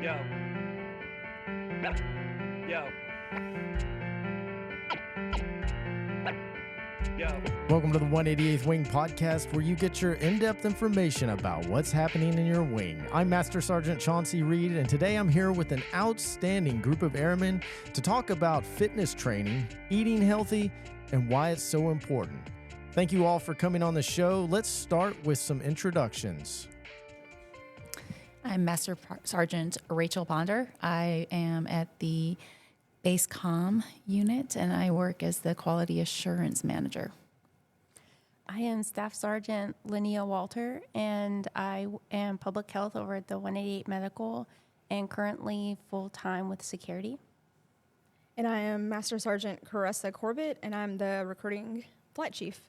Yo. Yo. Yo. Welcome to the 188th Wing Podcast, where you get your in-depth information about what's happening in your wing. I'm Master Sergeant Chauncey Reed, and today I'm here with an outstanding group of airmen to talk about fitness training, eating healthy, and why it's so important. Thank you all for coming on the show. Let's start with some introductions. I'm Master Sergeant Rachel Ponder. I am at the Base Comm unit, and I work as the Quality Assurance Manager. I am Staff Sergeant Leaneah Walter, and I am Public Health over at the 188 Medical and currently full-time with security. And I am Master Sergeant Caressa Corbit, and I'm the Recruiting Flight Chief.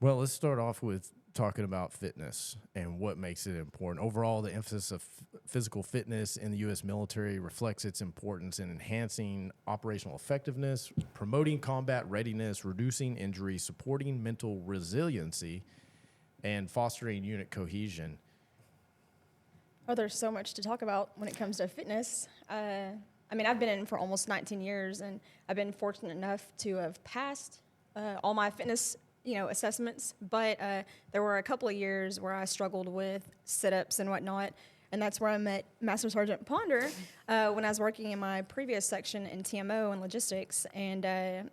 Well, let's start off with talking about fitness and what makes it important. Overall, the emphasis of physical fitness in the U.S. military reflects its importance in enhancing operational effectiveness, promoting combat readiness, reducing injury, supporting mental resiliency, and fostering unit cohesion. Oh, there's so much to talk about when it comes to fitness. I've been in for almost 19 years, and I've been fortunate enough to have passed all my fitness assessments, but there were a couple of years where I struggled with sit-ups and whatnot, and that's where I met Master Sergeant Ponder when I was working in my previous section in TMO and logistics, and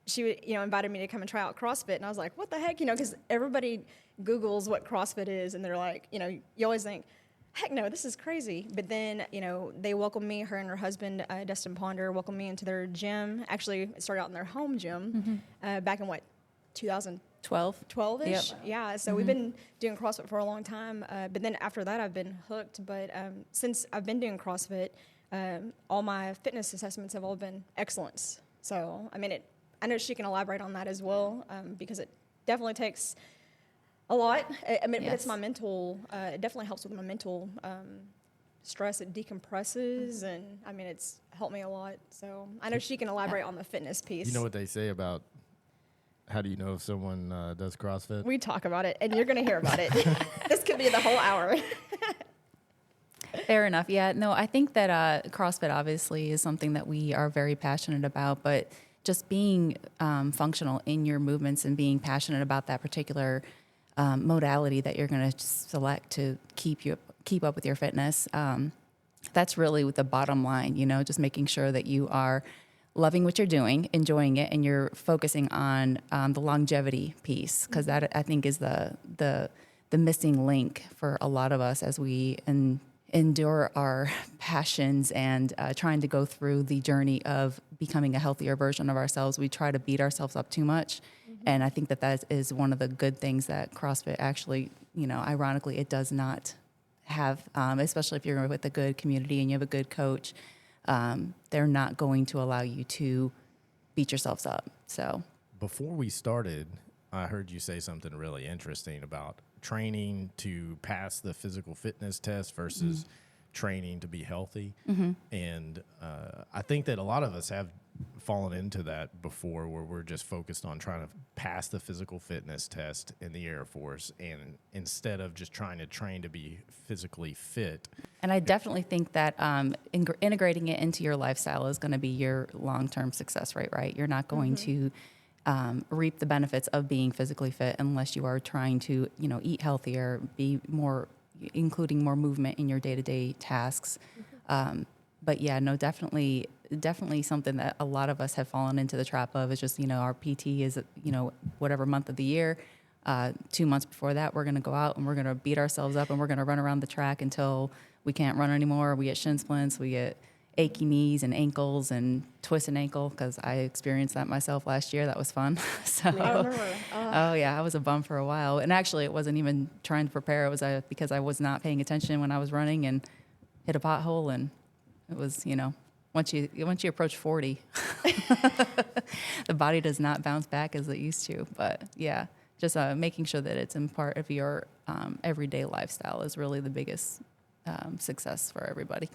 she invited me to come and try out CrossFit, and I was like, what the heck, because everybody Googles what CrossFit is, and they're like, you always think, heck no, this is crazy. But then, they welcomed me, her and her husband, Dustin Ponder, welcomed me into their gym. Actually, it started out in their home gym back in 2012-ish? Yep. Yeah, so we've been doing CrossFit for a long time, but then after that I've been hooked. But since I've been doing CrossFit, all my fitness assessments have all been excellence. So, I know she can elaborate on that as well, because it definitely takes a lot. But it's my mental, it definitely helps with my mental stress. It decompresses, and it's helped me a lot. So I know she can elaborate on the fitness piece. You know what they say about how do you know if someone does CrossFit? We talk about it, and you're going to hear about it. This could be the whole hour. Fair enough. Yeah, no, I think that CrossFit obviously is something that we are very passionate about, but just being functional in your movements and being passionate about that particular modality that you're going to select to keep up with your fitness, that's really the bottom line, just making sure that you are loving what you're doing, enjoying it, and you're focusing on the longevity piece, because that, I think, is the missing link for a lot of us as we endure our passions and trying to go through the journey of becoming a healthier version of ourselves. We try to beat ourselves up too much, and I think that is one of the good things that CrossFit actually, ironically, it does not have, especially if you're with a good community and you have a good coach. They're not going to allow you to beat yourselves up. So before we started, I heard you say something really interesting about training to pass the physical fitness test versus training to be healthy. And I think that a lot of us have fallen into that before, where we're just focused on trying to pass the physical fitness test in the Air Force, and instead of just trying to train to be physically fit. And I definitely think that integrating it into your lifestyle is going to be your long-term success rate, right? You're not going to reap the benefits of being physically fit unless you are trying to, eat healthier, be more, including more movement in your day-to-day tasks. But yeah, no, definitely something that a lot of us have fallen into the trap of is just, our PT is, whatever month of the year. 2 months before that, we're going to go out and we're going to beat ourselves up and we're going to run around the track until we can't run anymore. We get shin splints, we get achy knees and ankles and twisted ankle, because I experienced that myself last year. That was fun. So, I remember. Oh yeah, I was a bum for a while. And actually it wasn't even trying to prepare. It was because I was not paying attention when I was running and hit a pothole, and it was, once you approach 40, the body does not bounce back as it used to. But yeah, just making sure that it's in part of your everyday lifestyle is really the biggest success for everybody.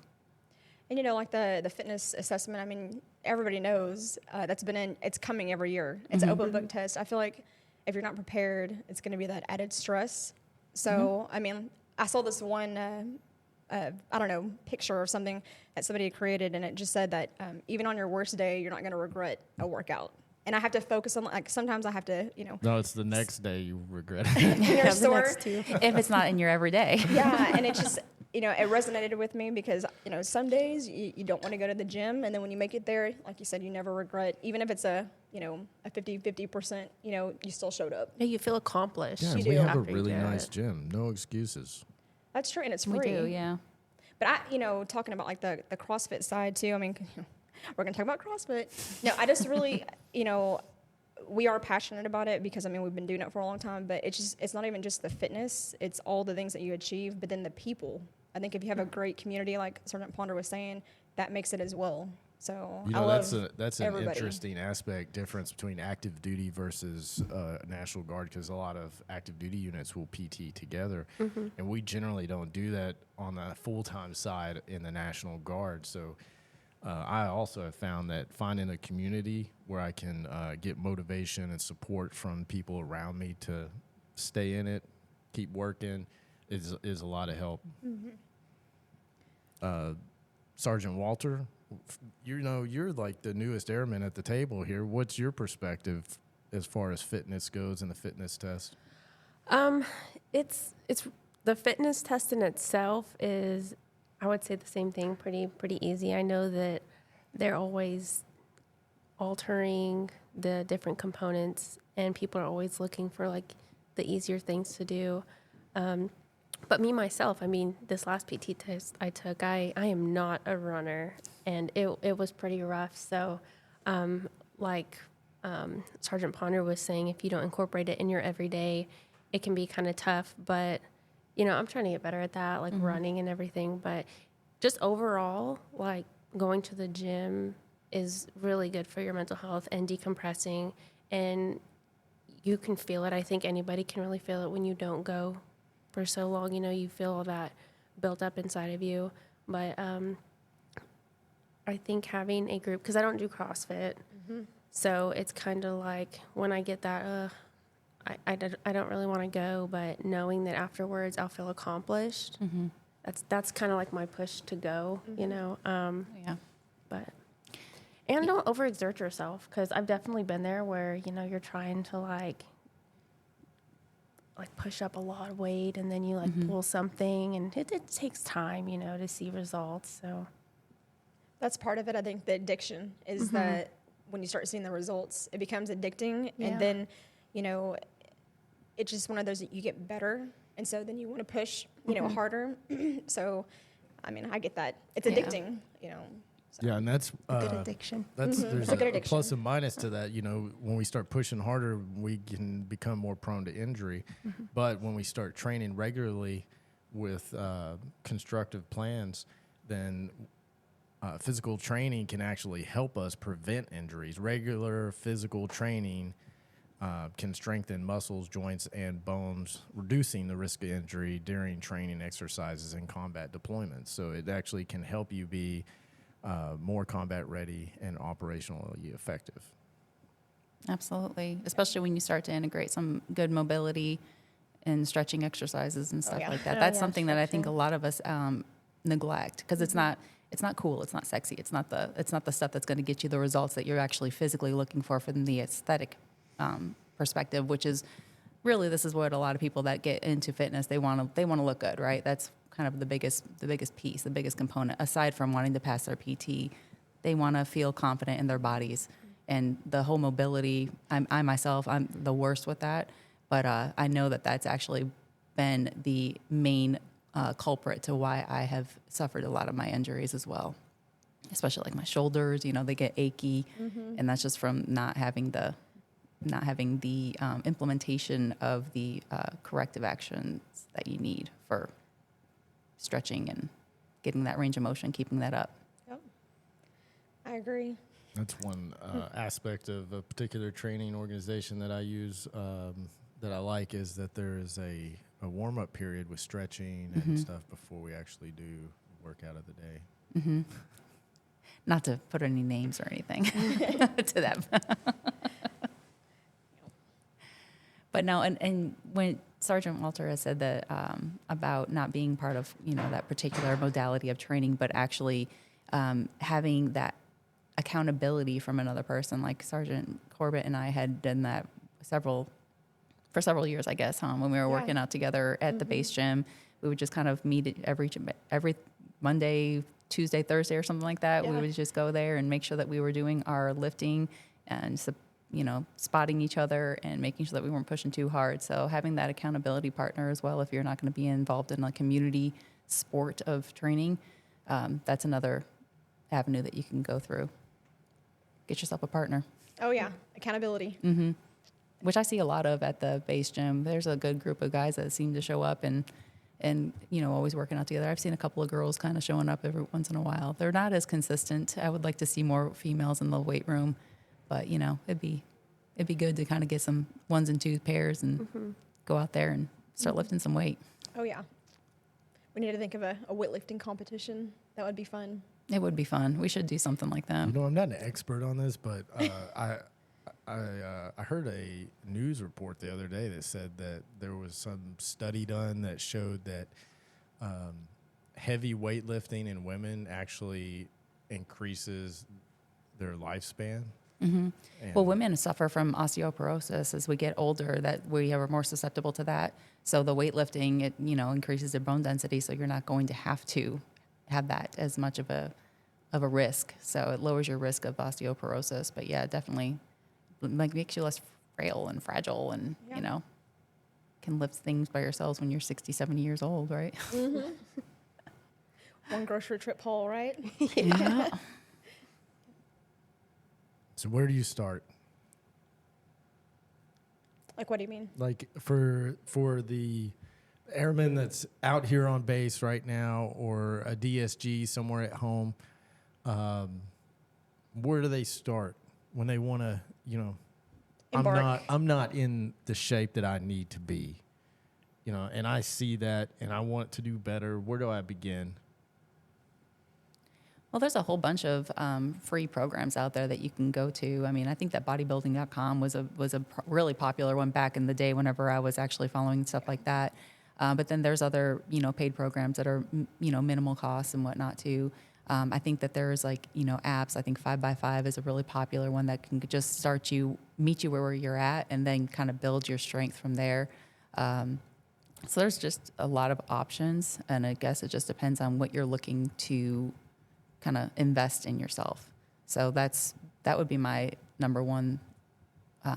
And like the fitness assessment, everybody knows it's coming every year. It's an open book test. I feel like if you're not prepared, it's going to be that added stress. So, I saw this one I don't know, picture or something that somebody had created, and it just said that even on your worst day, you're not going to regret a workout. And I have to focus on, like, sometimes I have to, No, it's the next day you regret it. you're The sore. next two. If it's not in your everyday. Yeah, and it just, it resonated with me because, some days you don't want to go to the gym, and then when you make it there, like you said, you never regret, even if it's a 50%, you still showed up. Yeah, you feel accomplished. Yeah, You we do. have a after you really do nice it. gym. No excuses. That's true, and it's free. We do, yeah. But talking about like the CrossFit side too, I mean, we're going to talk about CrossFit. No, I just really, we are passionate about it because, we've been doing it for a long time, but it's not even just the fitness, it's all the things that you achieve, but then the people. I think if you have a great community, like Sergeant Ponder was saying, that makes it as well. So I love that's an everybody. interesting difference between active duty versus National Guard, because a lot of active duty units will PT together, and we generally don't do that on the full-time side in the National Guard. So I also have found that finding a community where I can get motivation and support from people around me to stay in it, keep working, is a lot of help. Sergeant Walter, you're like the newest airman at the table here. What's your perspective as far as fitness goes and the fitness test? It's the fitness test in itself is, I would say, the same thing, pretty easy. I know that they're always altering the different components, and people are always looking for like the easier things to do. But me, myself, this last PT test I took, I am not a runner, and it was pretty rough. So, Sergeant Ponder was saying, if you don't incorporate it in your everyday, it can be kind of tough. But, I'm trying to get better at that, like running and everything. But just overall, like going to the gym is really good for your mental health and decompressing. And you can feel it. I think anybody can really feel it when you don't go for so long. You feel all that built up inside of you. But I think having a group, because I don't do CrossFit, so it's kind of like when I get that, I don't really want to go, but knowing that afterwards I'll feel accomplished, that's kind of like my push to go, Yeah. But and don't overexert yourself, because I've definitely been there where you're trying to like push up a lot of weight, and then you pull something, and it takes time, to see results. So That's part of it. I think the addiction is that when you start seeing the results, it becomes addicting, Yeah. and then it's just one of those that you get better, and so then you want to push harder. So I get that it's Yeah. addicting, so. Yeah, and that's good addiction. there's It's a good a addiction. plus and minus to that. When we start pushing harder, we can become more prone to injury. But when we start training regularly with constructive plans, then physical training can actually help us prevent injuries. Regular physical training can strengthen muscles, joints, and bones, reducing the risk of injury during training exercises and combat deployments. So it actually can help you be more combat ready and operationally effective. Absolutely. Especially when you start to integrate some good mobility and stretching exercises and stuff yeah. like that. Oh, That's yeah, something that I think a stretching. lot of us neglect, because it's not cool, it's not sexy, it's not the stuff that's going to get you the results that you're actually physically looking for from the aesthetic perspective, which is really, this is what a lot of people that get into fitness, they want to look good, right? That's kind of the biggest piece, the biggest component, aside from wanting to pass their PT. They want to feel confident in their bodies, and the whole mobility. I myself, I'm the worst with that, but I know that that's actually been the main culprit to why I have suffered a lot of my injuries as well, especially like my shoulders. They get achy, and that's just from not having the implementation of the corrective actions that you need for stretching and getting that range of motion, keeping that up. Yep. I agree. That's one aspect of a particular training organization that I use that I like, is that there is a warm-up period with stretching and stuff before we actually do workout of the day. Not to put any names or anything to them. But no, and when Sergeant Walter has said that about not being part of, that particular modality of training, but actually having that accountability from another person, like Sergeant Corbit and I had done that for several years, I guess, when we were working out together at the base gym. We would just kind of meet every Monday, Tuesday, Thursday, or something like that. We would just go there and make sure that we were doing our lifting and, spotting each other and making sure that we weren't pushing too hard. So having that accountability partner as well, if you're not going to be involved in a community sport of training, that's another avenue that you can go through. Get yourself a partner. Oh, yeah. Accountability. Mm-hmm. Which I see a lot of at the base gym. There's a good group of guys that seem to show up and always working out together. I've seen a couple of girls kind of showing up every once in a while. They're not as consistent. I would like to see more females in the weight room, but it'd be good to kind of get some 1s and 2s pairs and go out there and start lifting some weight. Oh, yeah. We need to think of a weightlifting competition. That would be fun. It would be fun. We should do something like that. I'm not an expert on this, but I heard a news report the other day that said that there was some study done that showed that heavy weightlifting in women actually increases their lifespan. Mm-hmm. Well, women suffer from osteoporosis as we get older, that we are more susceptible to that. So the weightlifting, it increases their bone density, so you're not going to have that as much of a risk. So it lowers your risk of osteoporosis. But yeah, definitely makes you less frail and fragile, and can lift things by yourselves when you're 60, 70 years old, right? Mm-hmm. One grocery trip haul, right? Yeah. So where do you start? Like, what do you mean? Like for the airman that's out here on base right now, or a DSG somewhere at home, where do they start when they want to, Embark. I'm not in the shape that I need to be, and I see that and I want to do better. Where do I begin? Well, there's a whole bunch of free programs out there that you can go to. I mean, I think that bodybuilding.com was a really popular one back in the day whenever I was actually following stuff like that. But then there's other, paid programs that are, minimal costs and whatnot too. I think that there's apps. I think 5x5 is a really popular one that can just meet you where you're at, and then kind of build your strength from there. So there's just a lot of options, and I guess it just depends on what you're looking to kind of invest in yourself. So that would be my number one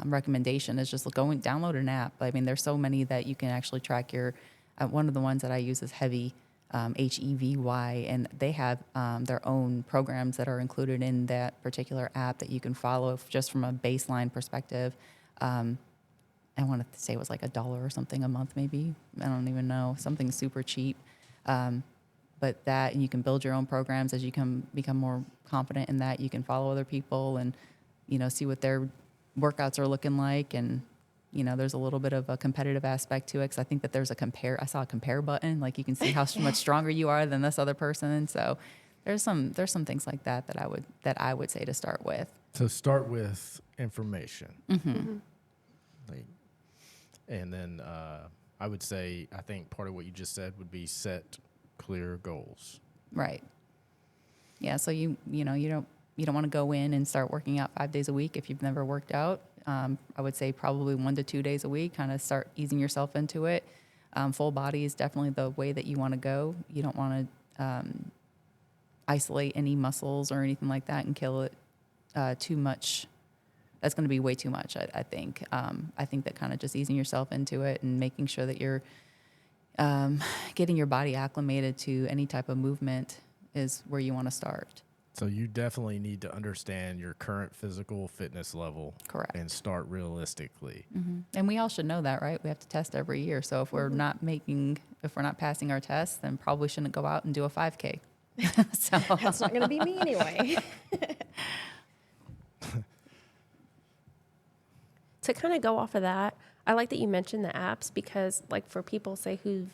recommendation, is just download an app. I mean, there's so many that you can actually track your. One of the ones that I use is Heavy, HEVY, and they have their own programs that are included in that particular app that you can follow just from a baseline perspective. I want to say it was like $1 or something a month, maybe. I don't even know, something super cheap. But that, and you can build your own programs as you can become more confident in that. You can follow other people and, see what their workouts are looking like. And, there's a little bit of a competitive aspect to it, because I think that there's I saw a compare button, like you can see how much stronger you are than this other person. So there's some things like that I would say to start with. So start with information. Mm-hmm. And then I would say, I think part of what you just said would be set clear goals. Right. Yeah. So you don't want to go in and start working out 5 days a week if you've never worked out. I would say probably 1 to 2 days a week, kind of start easing yourself into it. Full body is definitely the way that you want to go. You don't want to isolate any muscles or anything like that and kill it too much. That's going to be way too much, I think. I think that kind of just easing yourself into it and making sure that you're getting your body acclimated to any type of movement is where you want to start. So you definitely need to understand your current physical fitness level. Correct. And start realistically. Mm-hmm. And we all should know that, right? We have to test every year. So if we're not passing our tests, then probably shouldn't go out and do a 5K. So that's not going to be me anyway. To kind of go off of that, I like that you mentioned the apps, because for people who've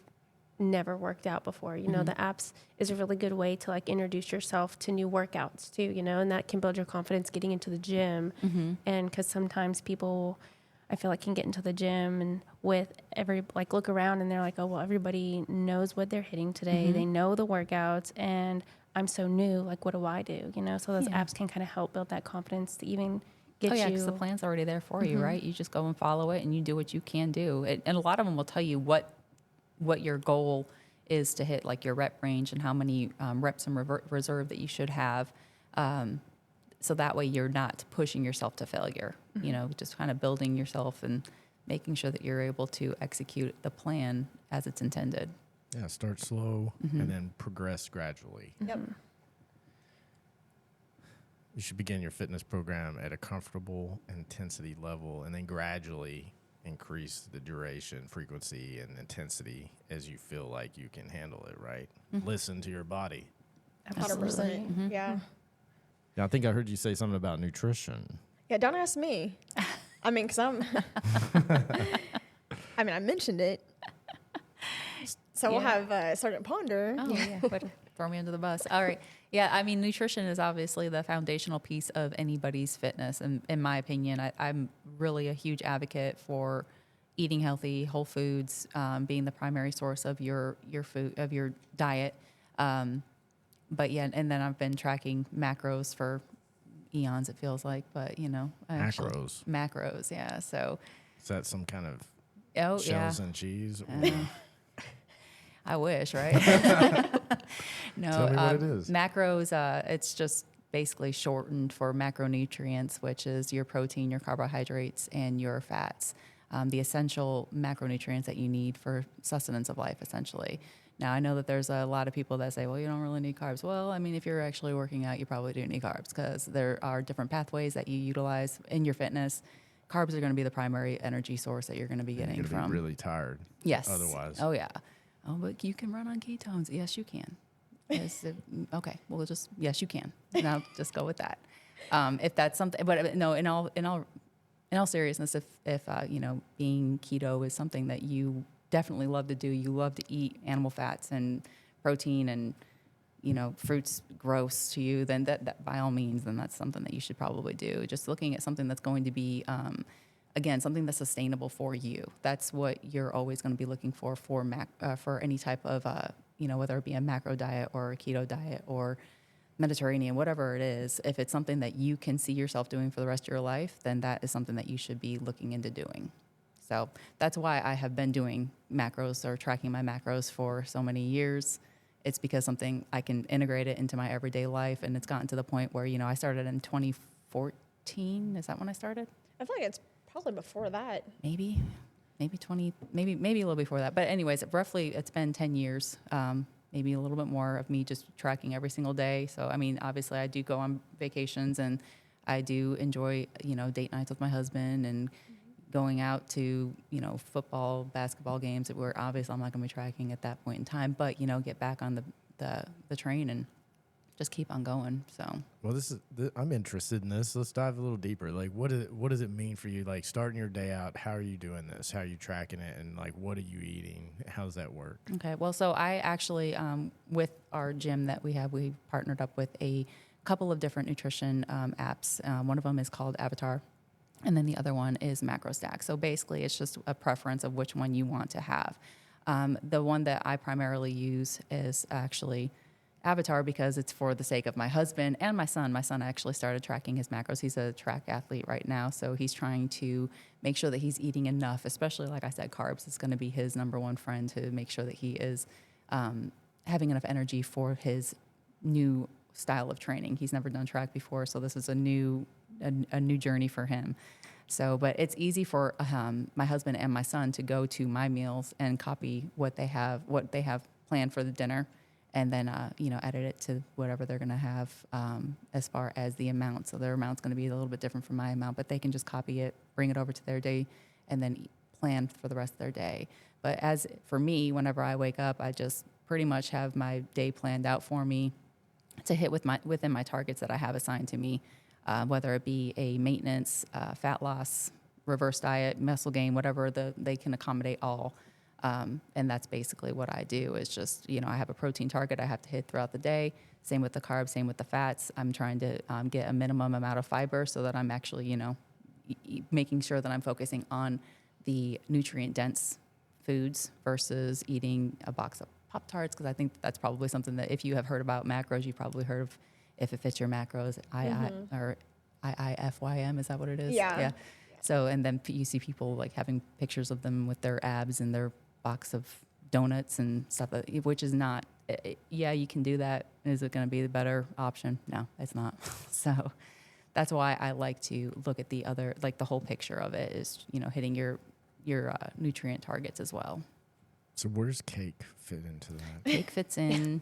never worked out before, the apps is a really good way to introduce yourself to new workouts too, and that can build your confidence getting into the gym. Mm-hmm. And because sometimes people I feel like can get into the gym and with like look around and they're like, oh, well, everybody knows what they're hitting today. They know the workouts and I'm so new. Like, what do I do? You know, so those apps can kind of help build that confidence to even get you. Because the plan's already there for you, right? You just go and follow it and you do what you can do. And a lot of them will tell you what your goal is to hit, like your rep range and how many reps in reserve that you should have. So that way you're not pushing yourself to failure, you know, just kind of building yourself and making sure that you're able to execute the plan as it's intended. Yeah, start slow and then progress gradually. Yep. You should begin your fitness program at a comfortable intensity level and then gradually increase the duration, frequency, and intensity as you feel like you can handle it, right? Listen to your body. 100%. Yeah. Yeah, I think I heard you say something about nutrition. Yeah, don't ask me. I mean, because I mentioned it. So we'll have Sergeant Ponder. Oh, yeah. But throw me under the bus. All right. Yeah, I mean, nutrition is obviously the foundational piece of anybody's fitness. And in my opinion, I'm really a huge advocate for eating healthy, whole foods, being the primary source of your food, of your diet. But yeah, and then I've been tracking macros for eons, it feels like. But, you know. Macros, yeah. So. Is that some kind of shells and cheese? I wish, right? No, Tell me what it is. Macros, it's just basically shortened for macronutrients, which is your protein, your carbohydrates, and your fats. The essential macronutrients that you need for sustenance of life, essentially. Now, I know that there's a lot of people that say, well, you don't really need carbs. Well, I mean, if you're actually working out, you probably do need carbs because there are different pathways that you utilize in your fitness. Carbs are going to be the primary energy source that you're going to be getting from. You're going to be really tired. Yes. Otherwise. Oh, yeah. Oh, but you can run on ketones. Yes, you can. Okay. Well, yes, you can. Now just go with that. If that's something, but no, in all seriousness, if you know, being keto is something that you definitely love to do, you love to eat animal fats and protein and, you know, fruits gross to you, then that by all means, then that's something that you should probably do. Just looking at something that's going to be, again, something that's sustainable for you. That's what you're always going to be looking for any type of, you know, whether it be a macro diet or a keto diet or Mediterranean, whatever it is. If it's something that you can see yourself doing for the rest of your life, then that is something that you should be looking into doing. So that's why I have been doing macros or tracking my macros for so many years. It's because something I can integrate it into my everyday life, and it's gotten to the point where, you know, I started in 2014. Is that when I started? I feel like it's probably before that. Maybe a little before that. But anyways, roughly it's been 10 years, maybe a little bit more of me just tracking every single day. So, I mean, obviously I do go on vacations and I do enjoy, you know, date nights with my husband and going out to, you know, football, basketball games where obviously I'm not going to be tracking at that point in time, but, you know, get back on the train and just keep on going. So, well, I'm interested in this. Let's dive a little deeper. Like, what does it mean for you? Like, starting your day out, how are you doing this? How are you tracking it? And like, what are you eating? How does that work? Okay. Well, so I actually, with our gym that we partnered up with a couple of different nutrition apps. One of them is called Avatar. And then the other one is MacroStack. So basically, it's just a preference of which one you want to have. The one that I primarily use is actually Avatar because it's for the sake of my husband and my son. My son actually started tracking his macros. He's a track athlete right now, so he's trying to make sure that he's eating enough, especially, like I said, carbs. It's going to be his number one friend to make sure that he is having enough energy for his new style of training. He's never done track before, so this is a new journey for him. So, but it's easy for my husband and my son to go to my meals and copy what they have planned for the dinner, and then you know, edit it to whatever they're going to have as far as the amount. So their amount's going to be a little bit different from my amount, but they can just copy it, bring it over to their day, and then plan for the rest of their day. But as for me, whenever I wake up, I just pretty much have my day planned out for me to hit within my targets that I have assigned to me, whether it be a maintenance, fat loss, reverse diet, muscle gain, whatever they can accommodate all. And that's basically what I do is just, you know, I have a protein target I have to hit throughout the day. Same with the carbs, same with the fats. I'm trying to get a minimum amount of fiber so that I'm actually, you know, making sure that I'm focusing on the nutrient dense foods versus eating a box of Pop-Tarts, because I think that's probably something that if you have heard about macros, you've probably heard of if it fits your macros, or IIFYM, is that what it is? Yeah. So, and then you see people like having pictures of them with their abs and their box of donuts and stuff, which is not, yeah, you can do that. Is it going to be the better option? No, it's not. So that's why I like to look at the other, like the whole picture of it is, hitting your nutrient targets as well. So where's cake fit into that? Cake fits in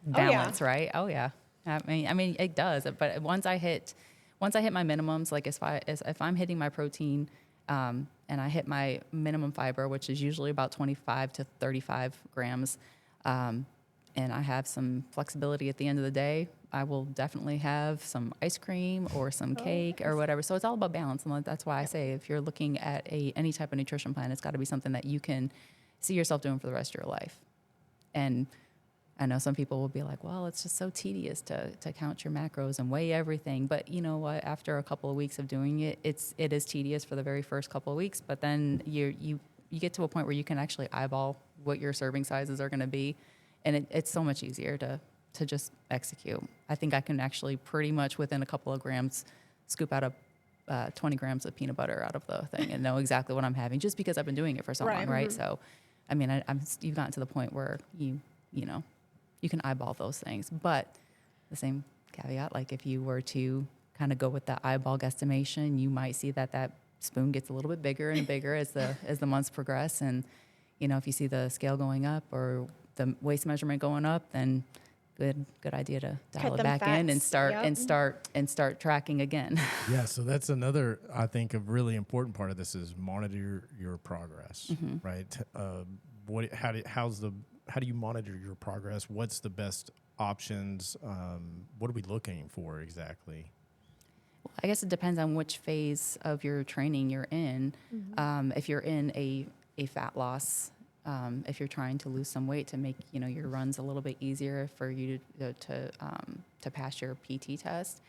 balance, right? Oh yeah. I mean, it does. But once I hit my minimums, like if I'm hitting my protein, and I hit my minimum fiber, which is usually about 25 to 35 grams, and I have some flexibility at the end of the day, I will definitely have some ice cream or some cake or whatever. So it's all about balance. And that's why I say if you're looking at any type of nutrition plan, it's got to be something that you can see yourself doing for the rest of your life. And I know some people will be like, well, it's just so tedious to count your macros and weigh everything. But you know what? After a couple of weeks of doing it, it is tedious for the very first couple of weeks. But then you get to a point where you can actually eyeball what your serving sizes are going to be. And it's so much easier to just execute. I think I can actually pretty much within a couple of grams scoop out 20 grams of peanut butter out of the thing and know exactly what I'm having just because I've been doing it for so long, right? So, I mean, you've gotten to the point where you can eyeball those things. But the same caveat, like if you were to kind of go with the eyeball guesstimation, you might see that spoon gets a little bit bigger and bigger as the months progress. And, if you see the scale going up or the waist measurement going up, then good idea to dial it back in and start tracking again. Yeah, so that's another, I think, a really important part of this is monitor your progress, right? How do you monitor your progress? What's the best options? What are we looking for exactly? Well, I guess it depends on which phase of your training you're in. If you're in a fat loss, if you're trying to lose some weight to make your runs a little bit easier for you to pass your PT test,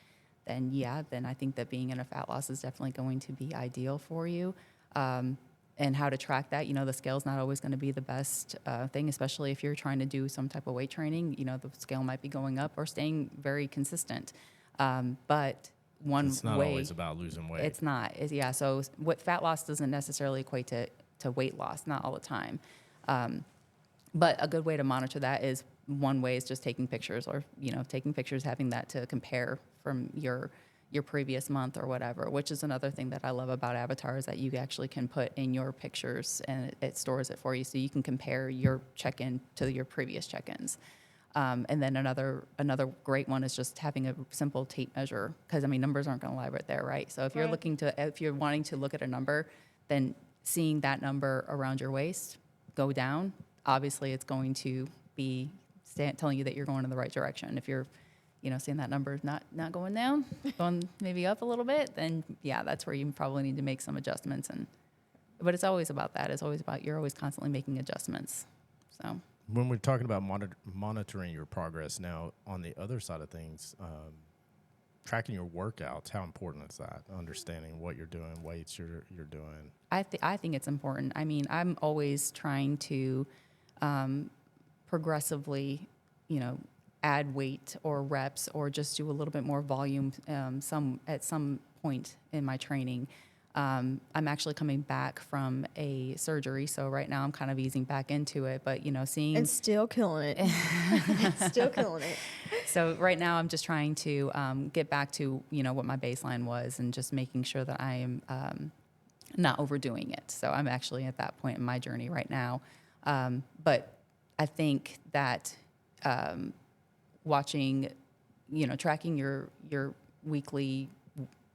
then I think that being in a fat loss is definitely going to be ideal for you. And how to track that, the scale's not always going to be the best thing, especially if you're trying to do some type of weight training. The scale might be going up or staying very consistent. But it's not always about losing weight. It's not. So what fat loss doesn't necessarily equate to weight loss, not all the time. But a good way to monitor that is one way is just taking pictures or, having that to compare from your previous month or whatever, which is another thing that I love about Avatar is that you actually can put in your pictures and it stores it for you. So you can compare your check-in to your previous check-ins. And then another great one is just having a simple tape measure because, numbers aren't going to lie right there, right? So if you're wanting to look at a number, then seeing that number around your waist go down, obviously it's going to be telling you that you're going in the right direction. If you're seeing that number not going down, going maybe up a little bit, then that's where you probably need to make some adjustments. But it's always about that. It's always about you're always constantly making adjustments. So when we're talking about monitoring your progress now, on the other side of things, tracking your workouts, how important is that? Understanding what you're doing, weights you're doing. I think it's important. I'm always trying to progressively, add weight or reps or just do a little bit more volume at some point in my training. I'm actually coming back from a surgery, so right now I'm kind of easing back into it, but seeing... And still killing it. Still killing it. So right now I'm just trying to get back to, what my baseline was and just making sure that I am not overdoing it. So I'm actually at that point in my journey right now. But I think that watching, tracking your weekly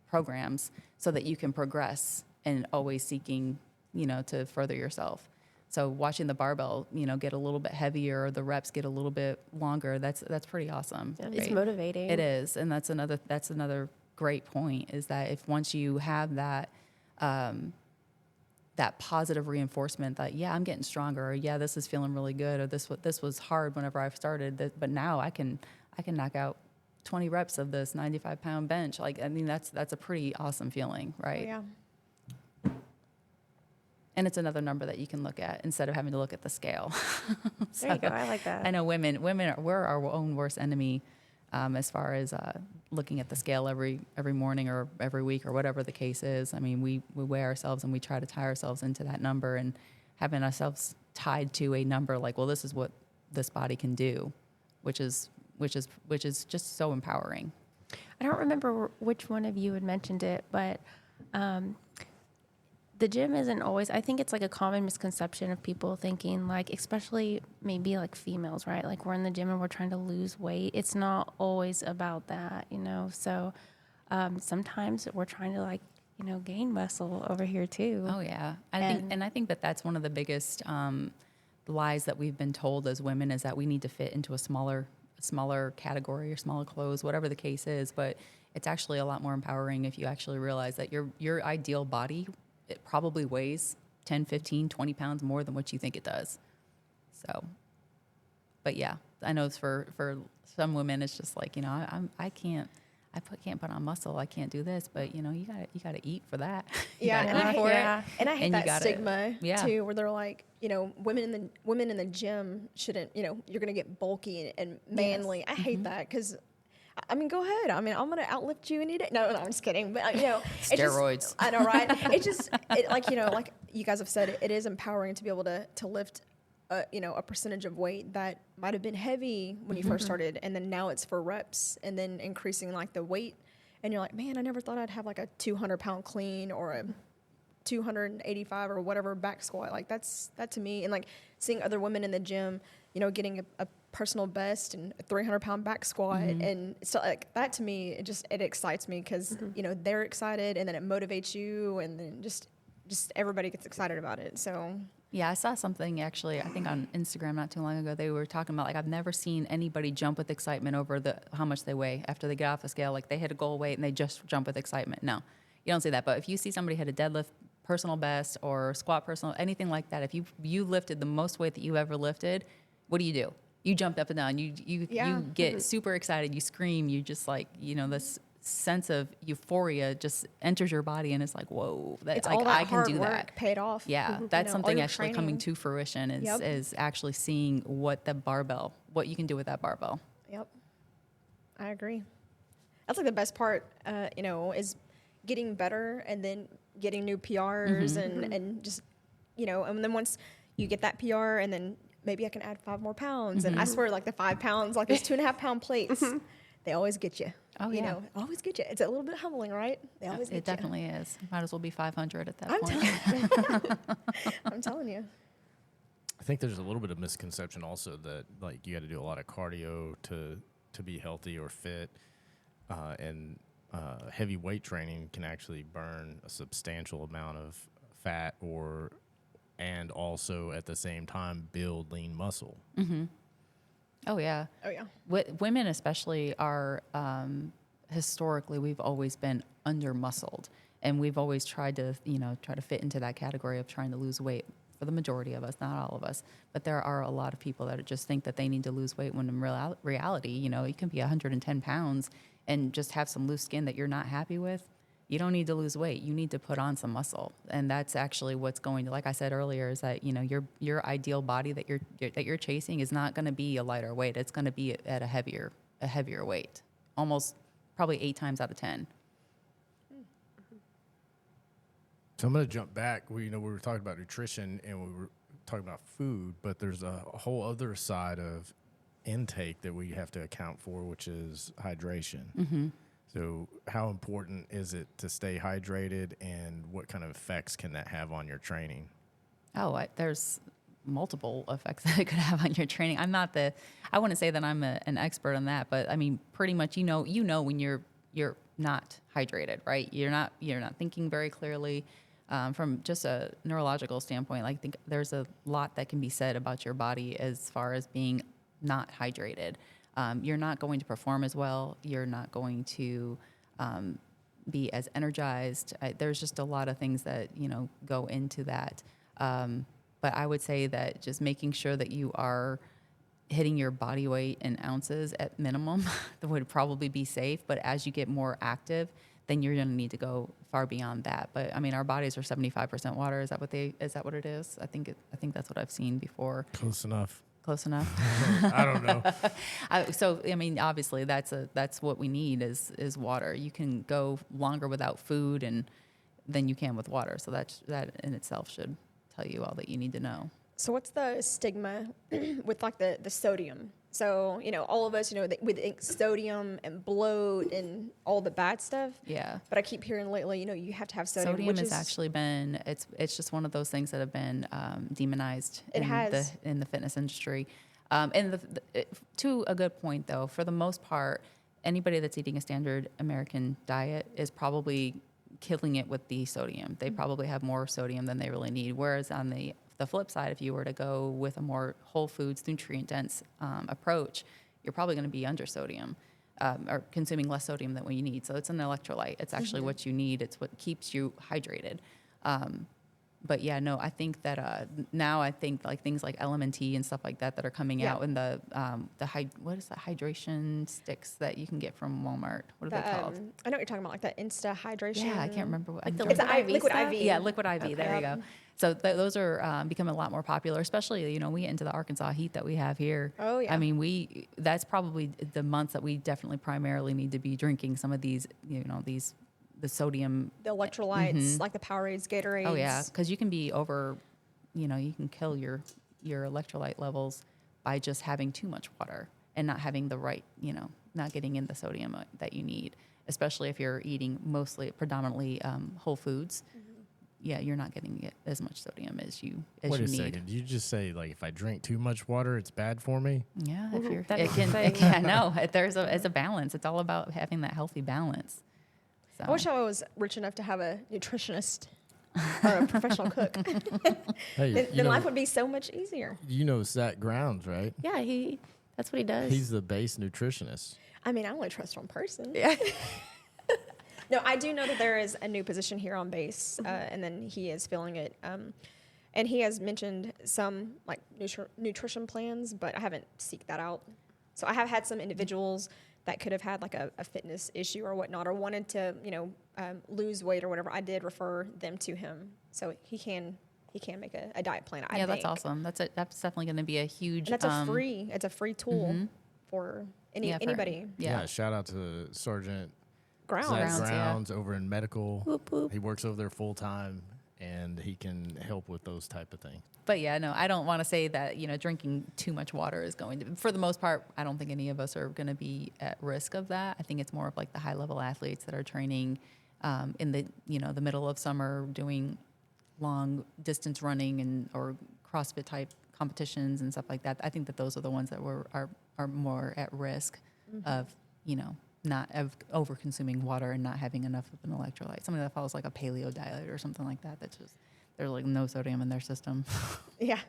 programs so that you can progress and always seeking, to further yourself. So watching the barbell, get a little bit heavier, the reps get a little bit longer. That's pretty awesome. Yeah, it's motivating. It is, and that's another great point is that if once you have that that positive reinforcement that I'm getting stronger, or this is feeling really good, or this was hard whenever I started, but now I can knock out 20 reps of this 95-pound bench. That's a pretty awesome feeling, right? Yeah. And it's another number that you can look at instead of having to look at the scale. There you go. I like that. I know we're our own worst enemy as far as looking at the scale every morning or every week or whatever the case is. I mean, we weigh ourselves and we try to tie ourselves into that number, and having ourselves tied to a number like, well, this is what this body can do, which is just so empowering. I don't remember which one of you had mentioned it, but the gym isn't always, I think it's like a common misconception of people thinking like, especially maybe like females, right? Like we're in the gym and we're trying to lose weight. It's not always about that, you know? So sometimes we're trying to like, you know, gain muscle over here too. Oh yeah. I think that that's one of the biggest lies that we've been told as women, is that we need to fit into a smaller category or smaller clothes, whatever the case is. But it's actually a lot more empowering if you actually realize that your ideal body, it probably weighs 10, 15, 20 pounds more than what you think it does. So, but yeah, I know it's for some women, it's just like, you know, I can't put on muscle. I can't do this, but you know, you gotta eat for that. Yeah, you gotta eat for it. And I hate that stigma yeah. too, where they're like, you know, women in the gym shouldn't, you know, you're gonna get bulky and manly. Yes. I hate that, because I mean, go ahead. I mean, I'm gonna outlift you any day. No, I'm just kidding. But you know, steroids. I know, right? Like, you know, like you guys have said, it is empowering to be able to lift, you know, a percentage of weight that might have been heavy when you first started, and then now it's for reps, and then increasing like the weight, and you're like, man, I never thought I'd have like a 200-pound clean or a 285 or whatever back squat. Like that to me, and like seeing other women in the gym, you know, getting a personal best and a 300-pound back squat, and so like that to me, it excites me, because you know, they're excited, and then it motivates you, and then just everybody gets excited about it. So yeah, I saw something actually, I think on Instagram not too long ago. They were talking about, like, I've never seen anybody jump with excitement over how much they weigh after they get off the scale. Like, they hit a goal weight and they just jump with excitement. No, you don't see that. But if you see somebody hit a deadlift personal best or squat personal, anything like that, if you lifted the most weight that you ever lifted, what do? You jumped up and down. You get super excited. You scream. You just, like, you know, this sense of euphoria just enters your body, and it's like, whoa, it's like, all that I can hard do work that. paid off. Yeah, that's you know, something all your actually coming to fruition is actually seeing what you can do with that barbell. Yep, I agree. That's like the best part, you know, is getting better and then getting new PRs and just, you know, and then once you get that PR, and then maybe I can add 5 more pounds. And I swear, like the 5 pounds, like those 2.5-pound plates, they always get you. Oh, you yeah. know, always get you. It's a little bit humbling, right? They always get It definitely is. Might as well be 500 at that I'm point. I'm telling you. I think there's a little bit of misconception also that, like, you got to do a lot of cardio to be healthy or fit, and heavy weight training can actually burn a substantial amount of fat and also at the same time build lean muscle. Oh, yeah. Oh, yeah. Women especially are, historically, we've always been under-muscled. And we've always tried to fit into that category of trying to lose weight, for the majority of us, not all of us. But there are a lot of people that just think that they need to lose weight, when in reality, you know, you can be 110 pounds and just have some loose skin that you're not happy with. You don't need to lose weight. You need to put on some muscle. And that's actually what's going to, like I said earlier, is that, you know, your ideal body that you're chasing is not going to be a lighter weight. It's going to be at a heavier weight, almost probably 8 times out of 10. So I'm going to jump back. We were talking about nutrition and we were talking about food, but there's a whole other side of intake that we have to account for, which is hydration. So how important is it to stay hydrated, and what kind of effects can that have on your training? Oh, there's multiple effects that it could have on your training. I wouldn't say that I'm an expert on that, but I mean, pretty much, you know when you're not hydrated, right? You're not thinking very clearly. From just a neurological standpoint, I think there's a lot that can be said about your body as far as being not hydrated. You're not going to perform as well. You're not going to be as energized. There's just a lot of things that, you know, go into that. But I would say that just making sure that you are hitting your body weight in ounces at minimum would probably be safe. But as you get more active, then you're going to need to go far beyond that. But I mean, our bodies are 75% water. Is that what it is? I think that's what I've seen before. Close enough. Close enough. I don't know. So I mean, obviously, that's what we need is water. You can go longer without food than you can with water. So that in itself should tell you all that you need to know. So what's the stigma with like the sodium? So, all of us, we think sodium and bloat and all the bad stuff. Yeah. But I keep hearing lately, you have to have sodium. Sodium has actually been, it's just one of those things that have been demonized in the fitness industry. And to a good point, though, for the most part, anybody that's eating a standard American diet is probably killing it with the sodium. They probably have more sodium than they really need. Whereas on the flip side, if you were to go with a more whole foods, nutrient-dense approach, you're probably going to be under sodium or consuming less sodium than what you need. So it's an electrolyte. It's actually what you need. It's what keeps you hydrated. But yeah, no, I think that now I think like things like LMNT and stuff like that are coming out in what is the hydration sticks that you can get from Walmart? What are they called? I know what you're talking about, like that Insta hydration. Yeah, I can't remember what. Like the It's liquid stuff? IV. Yeah, liquid IV. Okay. There you go. So those are becoming a lot more popular, especially, we get into the Arkansas heat that we have here. Oh, yeah. I mean, that's probably the months that we definitely primarily need to be drinking some of these, the sodium. The electrolytes, like the Powerades, Gatorades. Oh, yeah, because you can be over, you can kill your electrolyte levels by just having too much water and not having the right, not getting in the sodium that you need, especially if you're eating predominantly whole foods. Yeah, you're not getting as much sodium as you need. Wait a second. Did you just say like if I drink too much water, it's bad for me? Yeah, if you're, That's it can. No, it's a balance. It's all about having that healthy balance. So. I wish I was rich enough to have a nutritionist or a professional cook. Hey, then life would be so much easier. You know Zach Grounds, right? Yeah, that's what he does. He's the base nutritionist. I mean, I only trust one person. Yeah. No, I do know that there is a new position here on base, and then he is filling it. And he has mentioned some like nutrition plans, but I haven't seeked that out. So I have had some individuals that could have had like a fitness issue or whatnot, or wanted to, lose weight or whatever. I did refer them to him, so he can make a diet plan. I think. That's awesome. That's definitely going to be a huge. And it's a free tool for anybody. Yeah. Shout out to Sergeant Grounds. Zach Grounds over in medical. Whoop, whoop. He works over there full time, and he can help with those type of things. But yeah, no, I don't want to say that, drinking too much water is going to, for the most part, I don't think any of us are going to be at risk of that. I think it's more of like the high level athletes that are training in the, the middle of summer doing long distance running or CrossFit type competitions and stuff like that. I think that those are the ones that are more at risk of, not of over consuming water and not having enough of an electrolyte. Somebody that follows like a paleo diet or something like that. That's just, there's like no sodium in their system. Yeah.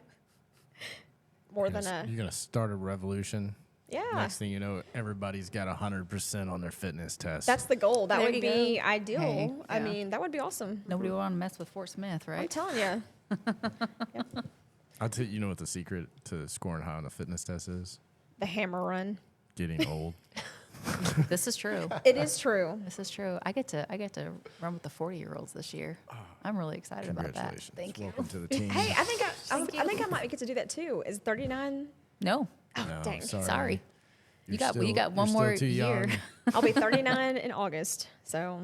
You're going to start a revolution. Yeah. Next thing you know, everybody's got 100% on their fitness test. That's the goal. That There would you be go. ideal. Hey, I yeah. mean, that would be awesome. Nobody would want to mess with Fort Smith, right? I'm telling you. I'll tell you, what the secret to scoring high on a fitness test is? The hammer run. Getting old. This is true. It is true. This is true. I get to run with the 40-year-olds this year. I'm really excited about that. Congratulations. Thank you. Welcome to the team. Hey, I think I might get to do that too. Is 39? No, Oh, No, dang. sorry. You You're got one you're more still too year. young. I'll be 39 in August. So,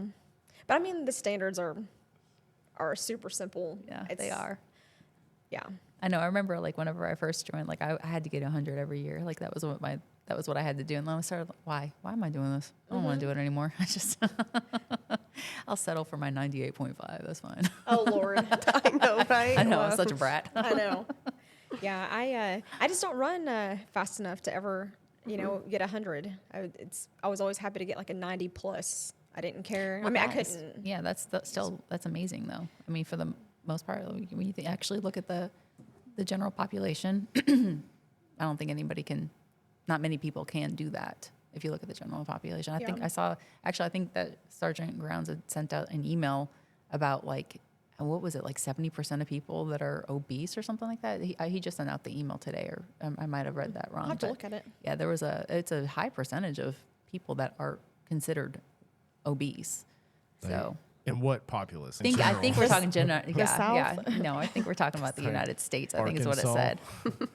but I mean, the standards are super simple. Yeah, they are. Yeah. I know. I remember like whenever I first joined, like I had to get 100 every year. Like that was what I had to do. And then I started, why am I doing this? I don't want to do it anymore. I just, I'll settle for my 98.5. That's fine. Oh Lord. I know, right? I know. I'm such a brat. I know. Yeah, I just don't run fast enough to ever, get 100. I was always happy to get like a 90 plus. I didn't care. I mean, I couldn't. Yeah, that's amazing though. I mean, for the most part, when you actually look at the general population, I don't think not many people can do that. If you look at the general population, I think that Sergeant Grounds had sent out an email about like, what was it, like 70% of people that are obese or something like that. He just sent out the email today, or I might have read that wrong. I'll have to look at it. Yeah, it's a high percentage of people that are considered obese. So. And what populace? I think we're talking general. Yeah, South? yeah. No, I think we're talking about the United States. I think is what it said.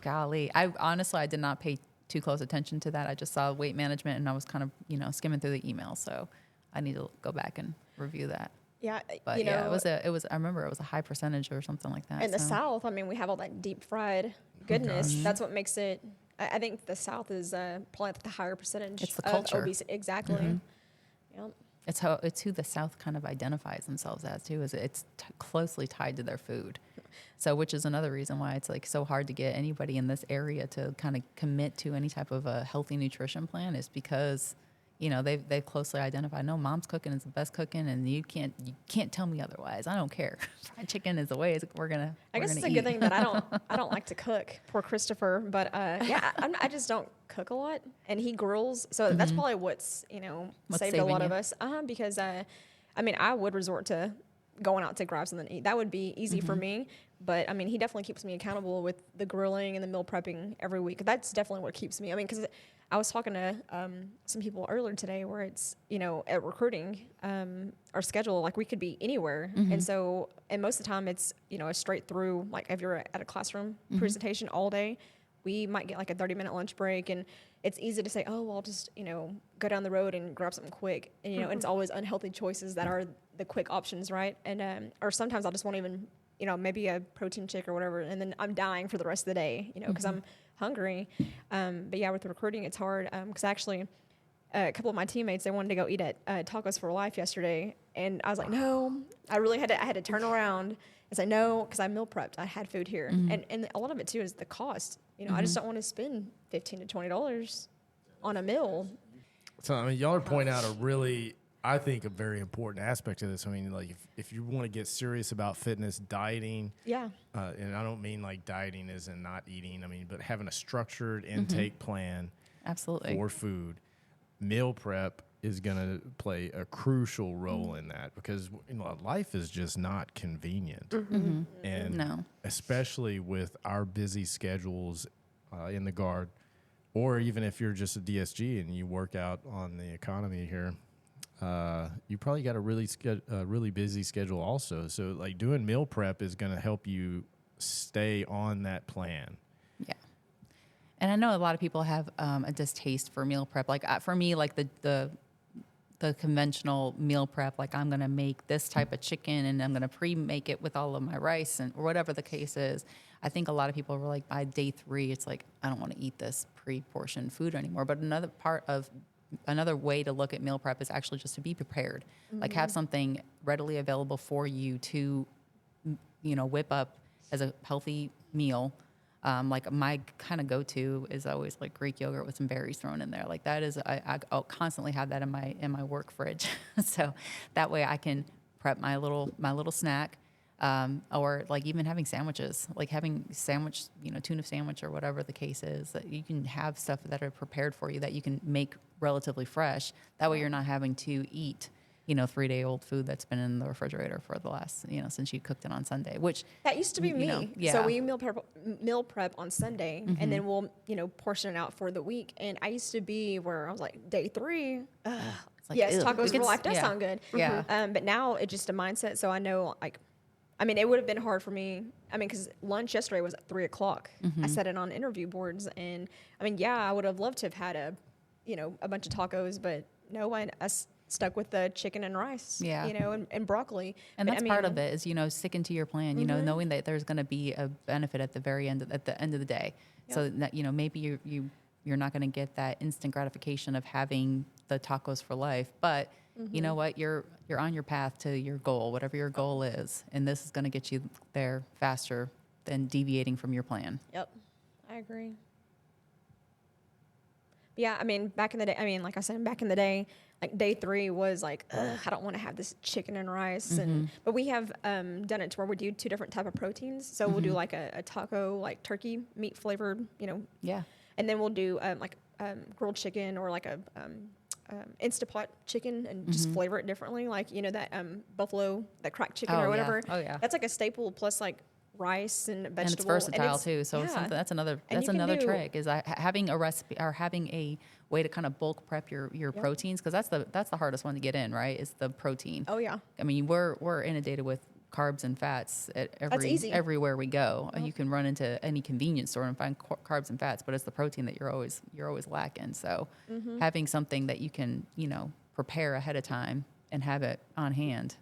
Golly, I honestly did not pay too close attention to that. I just saw weight management, and I was kind of skimming through the email. So I need to go back and review that. Yeah, But it was. I remember it was a high percentage or something like that. in the South, I mean, we have all that deep fried goodness. That's what makes it. I think the South is probably the higher percentage It's the of culture. obesity. Exactly. Yep. It's who the South kind of identifies themselves as too. Is it's closely tied to their food, so which is another reason why it's like so hard to get anybody in this area to kind of commit to any type of a healthy nutrition plan. Is because they've closely identified. No, mom's cooking is the best cooking, and you can't tell me otherwise. I don't care. Fried chicken is the way we're gonna. I guess it's a eat. good thing that I don't like to cook. Poor Christopher, but I just don't cook a lot, and he grills, so that's probably what's saved a lot of us. Because I mean, I would resort to going out to grab something to eat. That would be easy for me, but I mean, he definitely keeps me accountable with the grilling and the meal prepping every week. That's definitely what keeps me. I mean, because I was talking to some people earlier today where it's, at recruiting, our schedule, like we could be anywhere. And so, and most of the time it's, a straight through, like if you're at a classroom presentation all day, we might get like a 30-minute lunch break. And it's easy to say, oh, well, I'll just, go down the road and grab something quick. And, and it's always unhealthy choices that are the quick options, right? And, or sometimes I'll just won't even, maybe a protein shake or whatever. And then I'm dying for the rest of the day, because I'm hungry. But yeah, with the recruiting, it's hard. Because actually, a couple of my teammates, they wanted to go eat at Tacos for Life yesterday. And I was like, no, I had to turn around and say no, because I meal prepped. I had food here. And a lot of it too is the cost. I just don't want to spend $15 to $20 on a meal. So, I mean, y'all are pointing out I think a very important aspect of this. I mean, like if you want to get serious about fitness, dieting, Yeah. And I don't mean like dieting as in not eating. I mean, but having a structured intake plan Absolutely. for food, meal prep is going to play a crucial role in that because life is just not convenient, and No. especially with our busy schedules in the Guard, or even if you're just a DSG and you work out on the economy here. You probably got a really busy schedule also. So like doing meal prep is going to help you stay on that plan. Yeah. And I know a lot of people have a distaste for meal prep. Like for me, like the conventional meal prep, like I'm going to make this type of chicken and I'm going to pre-make it with all of my rice or whatever the case is. I think a lot of people were like by day 3, it's like, I don't want to eat this pre-portioned food anymore. But another way to look at meal prep is actually just to be prepared. Like have something readily available for you to, whip up as a healthy meal. Like my kind of go-to is always like Greek yogurt with some berries thrown in there. Like that is, I'll constantly have that in my work fridge. So that way I can prep my little snack. Or like even having sandwiches, like having tuna sandwich or whatever the case is, that you can have stuff that are prepared for you that you can make relatively fresh. That way you're not having to eat, 3-day-old food that's been in the refrigerator for the last, since you cooked it on Sunday, which that used to be me. Yeah. So we meal prep on Sunday and then we'll, portion it out for the week. And I used to be where I was like, day 3, like, yes, ew. tacos for life does sound good. Yeah. But now it's just a mindset. So I know it would have been hard for me. Because lunch yesterday was at 3:00. I set it on interview boards, and I would have loved to have had a bunch of tacos, but no, I stuck with the chicken and rice, and broccoli. And that's part of it is, sticking to your plan, knowing that there's going to be a benefit at the end of the day. Yep. So that, maybe you're not going to get that instant gratification of having the tacos for life, but you know what, you're on your path to your goal, whatever your goal is. And this is going to get you there faster than deviating from your plan. Yep. I agree. Yeah. Back in the day, like I said, like day 3 was like, I don't want to have this chicken and rice. But we have done it to where we do 2 different type of proteins. So we'll do like a taco, like turkey meat flavored, Yeah. And then we'll do grilled chicken or like a Instapot chicken and just flavor it differently. Like, that buffalo, that cracked chicken or whatever. Yeah. Oh, yeah. That's like a staple plus like rice and vegetable. And it's versatile it's- too. So yeah. something, that's And you can another do- trick is having a recipe or having a way to kind of bulk prep your proteins, because that's the hardest one to get in, right? Is the protein. Oh yeah. I mean, we're inundated with carbs and fats at easy. everywhere we go. You can run into any convenience store and find carbs and fats, but it's the protein that you're always lacking. So having something that you can, prepare ahead of time and have it on hand,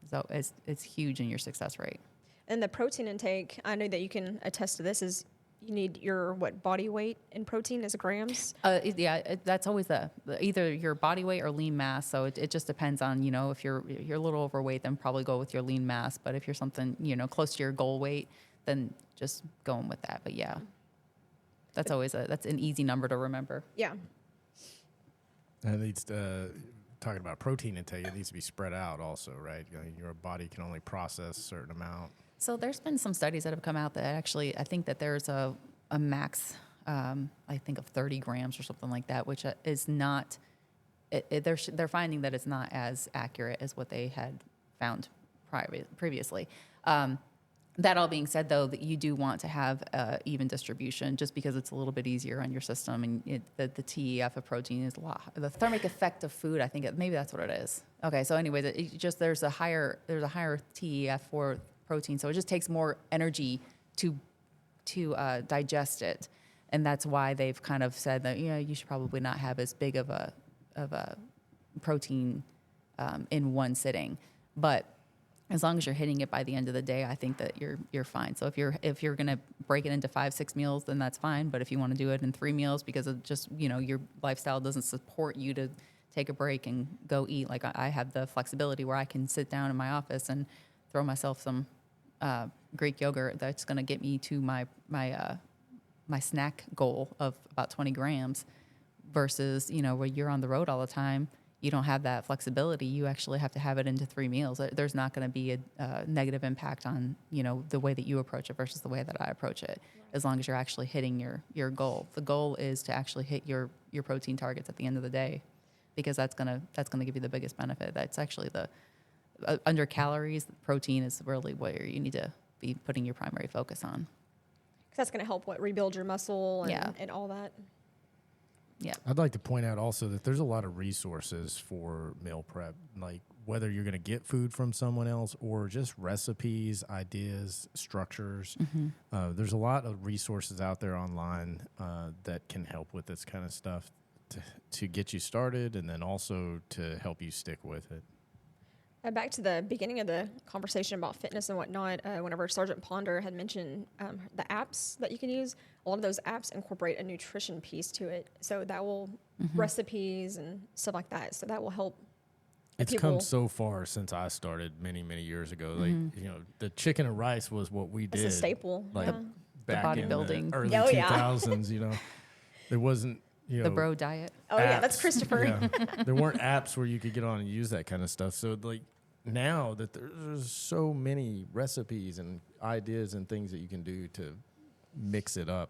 so it's huge in your success rate. And the protein intake, I know that you can attest to this, is you need your body weight in protein as grams. That's always either your body weight or lean mass. So it just depends on, if you're a little overweight, then probably go with your lean mass. But if you're something, close to your goal weight, then just going with that. But yeah, that's an easy number to remember. Yeah. And it needs to, talking about protein intake, it needs to be spread out also, right? Your body can only process a certain amount. So there's been some studies that have come out that actually, I think that there's a max, I think of 30 grams or something like that, which is not, they're finding that it's not as accurate as what they had found previously. That all being said, though, that you do want to have even distribution, just because it's a little bit easier on your system, and the TEF of protein is a lot. The thermic effect of food, I think maybe that's what it is. Okay, so anyways, there's a higher TEF for protein, so it just takes more energy to digest it, and that's why they've kind of said that you should probably not have as big of a protein in one sitting, but as long as you're hitting it by the end of the day, I think that you're fine. So if you're gonna break it into 5-6 meals, then that's fine. But if you want to do it in 3 meals because of just your lifestyle doesn't support you to take a break and go eat, like I have the flexibility where I can sit down in my office and throw myself some Greek yogurt that's gonna get me to my snack goal of about 20 grams, versus where you're on the road all the time. You don't have that flexibility. You actually have to have it into 3 meals. There's not going to be a negative impact on, the way that you approach it versus the way that I approach it, as long as you're actually hitting your goal. The goal is to actually hit your protein targets at the end of the day, because that's going to give you the biggest benefit. That's actually under calories, protein is really where you need to be putting your primary focus on. Because that's going to help rebuild your muscle and, Yeah. and all that. Yeah. I'd like to point out also that there's a lot of resources for meal prep, like whether you're going to get food from someone else or just recipes, ideas, structures. There's a lot of resources out there online that can help with this kind of stuff to get you started, and then also to help you stick with it. Back to the beginning of the conversation about fitness and whatnot, whenever Sergeant Ponder had mentioned the apps that you can use, a lot of those apps incorporate a nutrition piece to it. So that will, recipes and stuff like that. So that will help It's people. come so far since I started many, many years ago. Like, the chicken and rice was what we did. It's a staple. Like yeah. back in the bodybuilding. early Oh, yeah. 2000s, there wasn't, The bro diet. Oh, yeah, that's apps. Christopher. Yeah. There weren't apps where you could get on and use that kind of stuff. So like now that there's so many recipes and ideas and things that you can do to mix it up,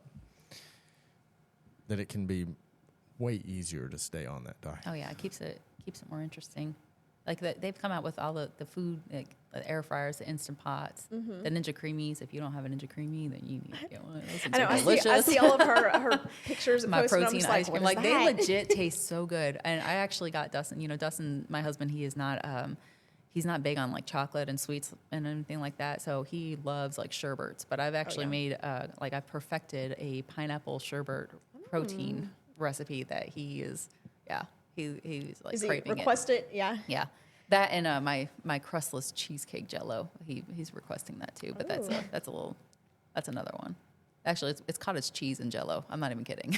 that it can be way easier to stay on that diet. Oh yeah, it keeps it more interesting. Like they've come out with all the food, like the air fryers, the Instant Pots, the Ninja Creamies. If you don't have a Ninja Creamy, then you need to get one. Those things I know. are I delicious. see all of her pictures and My posts, and I'm protein just ice cream. what Like is they that? legit taste so good. And I actually got Dustin. Dustin, my husband, he is not. He's not big on like chocolate and sweets and anything like that. So he loves like sherbets. But I've actually made I've perfected a pineapple sherbet protein recipe that he is. Yeah, he's like Is he craving it. request it? Yeah. Yeah, that and my crustless cheesecake Jello. He's requesting that too. But that's another one. Actually, it's cottage cheese and Jello. I'm not even kidding.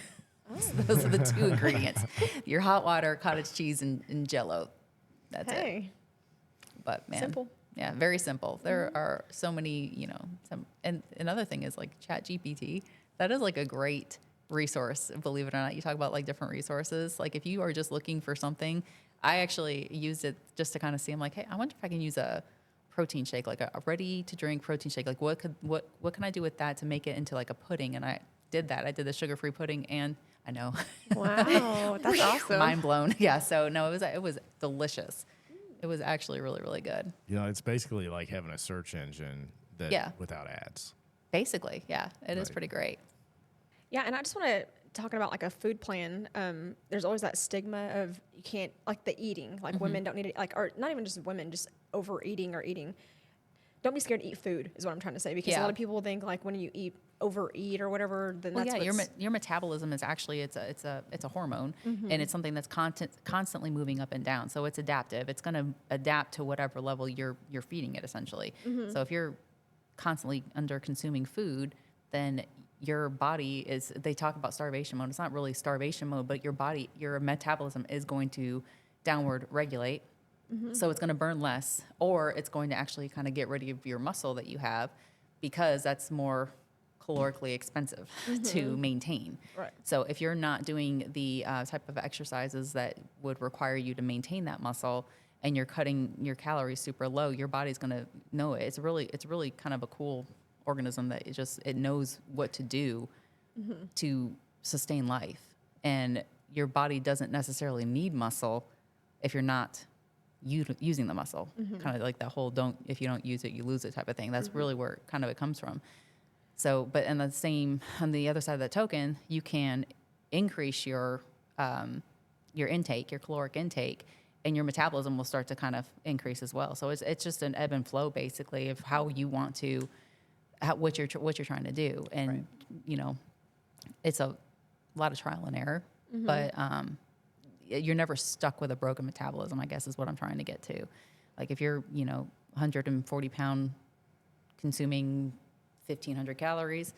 Those are the 2 ingredients: your hot water, cottage cheese, and Jello. That's it. Hey, But man, simple. Yeah, very simple. There are so many, and another thing is like ChatGPT. That is like a great resource, believe it or not. You talk about like different resources. Like if you are just looking for something, I actually used it just to kind of see. I'm like, hey, I wonder if I can use a protein shake, like a ready to drink protein shake. Like what can I do with that to make it into like a pudding? And I did that. I did the sugar-free pudding, and I know. Wow, that's awesome. Mind blown. Yeah. So no, it was delicious. It was actually really, really good. It's basically like having a search engine that Yeah. without ads. Basically, yeah, it is Right. pretty great. Yeah, and I just want to talking about like a food plan. There's always that stigma of you can't like the eating. Like women don't need to like, or not even just women, just overeating or eating. Don't be scared to eat food is what I'm trying to say, because a Yeah. lot of people think like when you overeat or whatever, then Well, that's yeah, what's your metabolism is actually it's a hormone, and it's something that's constantly moving up and down. So it's adaptive. It's going to adapt to whatever level you're feeding it essentially. So if you're constantly under consuming food, then your body is. They talk about starvation mode. It's not really starvation mode, but your metabolism is going to downward regulate. So it's going to burn less, or it's going to actually kind of get rid of your muscle that you have, because that's more calorically expensive to maintain. Right. So if you're not doing the type of exercises that would require you to maintain that muscle, and you're cutting your calories super low, your body's going to know it. It's really kind of a cool organism that it knows what to do to sustain life. And your body doesn't necessarily need muscle if you're not using the muscle. Kind of like that whole if you don't use it, you lose it type of thing. That's really where kind of it comes from. So, but on the other side of the token, you can increase your intake, your caloric intake, and your metabolism will start to kind of increase as well. So it's just an ebb and flow basically of how you want to, what you're trying to do. And, it's a lot of trial and error, but you're never stuck with a broken metabolism, I guess is what I'm trying to get to. Like if you're, 140 pound consuming 1,500 calories,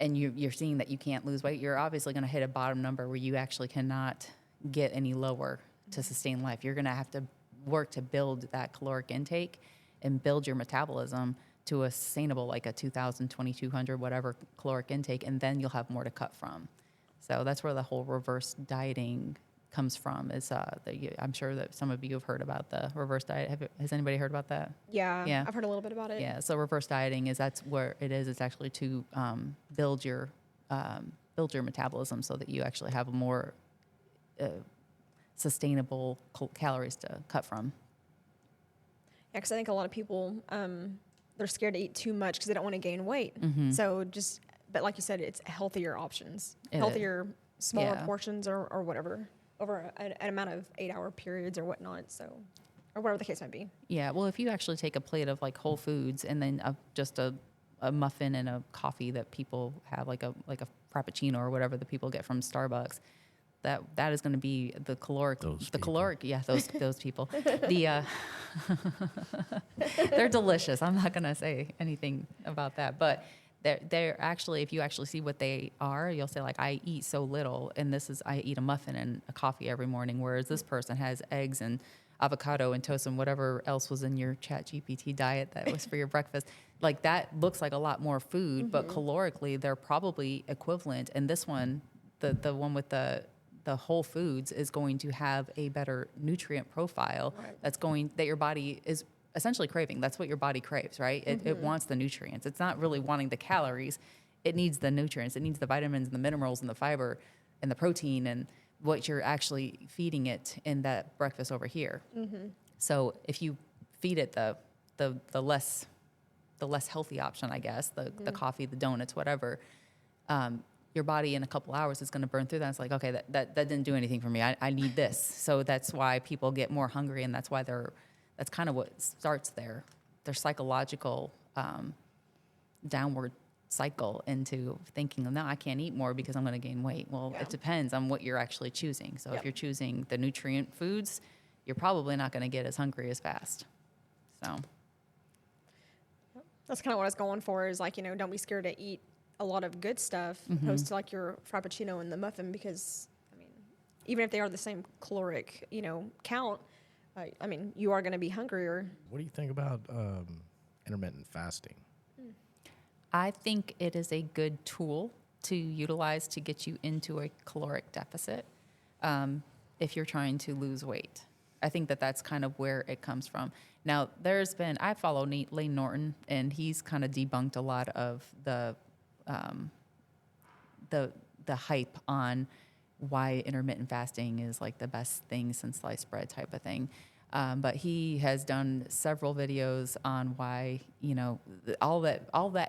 and you're seeing that you can't lose weight, you're obviously going to hit a bottom number where you actually cannot get any lower to sustain life. You're going to have to work to build that caloric intake and build your metabolism to a sustainable, like a 2,000, 2,200, whatever caloric intake, and then you'll have more to cut from. So that's where the whole reverse dieting comes from. I'm sure that some of you have heard about the reverse diet. Has anybody heard about that? Yeah, I've heard a little bit about it. Yeah, so reverse dieting that's where it is. It's actually to build your metabolism so that you actually have more sustainable calories to cut from. Yeah, because I think a lot of people they're scared to eat too much because they don't want to gain weight. So but like you said, it's healthier options, healthier, smaller portions or whatever over an amount of 8-hour periods or whatnot. So, or whatever the case might be. Yeah, well, if you actually take a plate of like whole foods and then just a muffin and a coffee that people have, like a frappuccino or whatever that people get from Starbucks, that is going to be the caloric, Those people. They're delicious. I'm not going to say anything about that, but they're actually, if you actually see what they are, you'll say like, I eat so little, and I eat a muffin and a coffee every morning, whereas this person has eggs and avocado and toast and whatever else was in your ChatGPT diet that was for your breakfast. Like that looks like a lot more food, but calorically they're probably equivalent. And this one, the one with the whole foods, is going to have a better nutrient profile that your body is essentially craving. That's what your body craves, right? It wants the nutrients. It's not really wanting the calories. It needs the nutrients. It needs the vitamins and the minerals and the fiber and the protein and what you're actually feeding it in that breakfast over here. So if you feed it the less healthy option, I guess, the coffee, the donuts, whatever, your body in a couple hours is going to burn through that. It's like, okay, that didn't do anything for me. I need this. So that's why people get more hungry, and that's why that's kind of what starts their psychological downward cycle into thinking, no, I can't eat more because I'm going to gain weight. Well, it depends on what you're actually choosing. So if you're choosing the nutrient foods, you're probably not going to get as hungry as fast. So That's kind of what I was going for, is like, don't be scared to eat a lot of good stuff opposed to like your frappuccino and the muffin, because I mean, even if they are the same caloric, count, I mean, you are going to be hungrier. What do you think about intermittent fasting? I think it is a good tool to utilize to get you into a caloric deficit if you're trying to lose weight. I think that's kind of where it comes from. Now, I follow Lane Norton, and he's kind of debunked a lot of the hype on why intermittent fasting is like the best thing since sliced bread type of thing. But he has done several videos on why, all that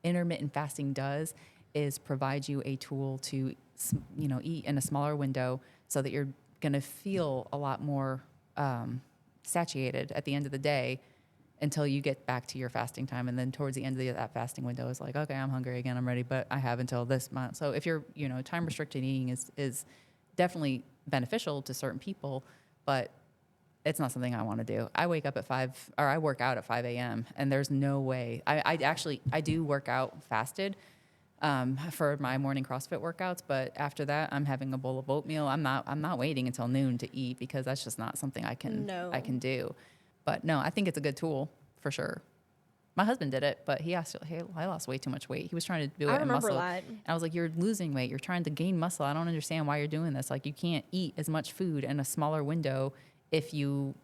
intermittent fasting does is provide you a tool to, eat in a smaller window so that you're going to feel a lot more satiated at the end of the day until you get back to your fasting time. And then towards the end of that fasting window, it's like, okay, I'm hungry again, I'm ready, but I have until this month. So if you're, time restricted eating is definitely beneficial to certain people, but it's not something I want to do. I wake up at 5, or I work out at 5 a.m. and there's no way. I do work out fasted for my morning CrossFit workouts, but after that, I'm having a bowl of oatmeal. I'm not waiting until noon to eat because that's just not something I can do. But no, I think it's a good tool for sure. My husband did it, but I lost way too much weight. He was trying to do it in muscle. That. And I was like, you're losing weight. You're trying to gain muscle. I don't understand why you're doing this. Like, you can't eat as much food in a smaller window if you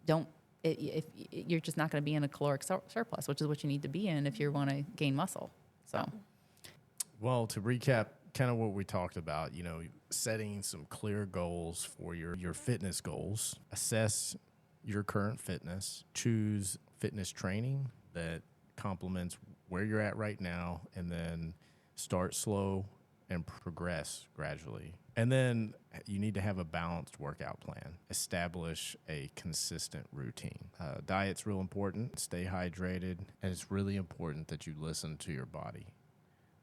don't. If you're just not going to be in a caloric surplus, which is what you need to be in if you want to gain muscle. So, well, to recap, kind of what we talked about, setting some clear goals for your fitness goals, assess your current fitness, choose fitness training that complements where you're at right now, and then start slow and progress gradually. And then you need to have a balanced workout plan. Establish a consistent routine. Diet's real important. Stay hydrated. And it's really important that you listen to your body.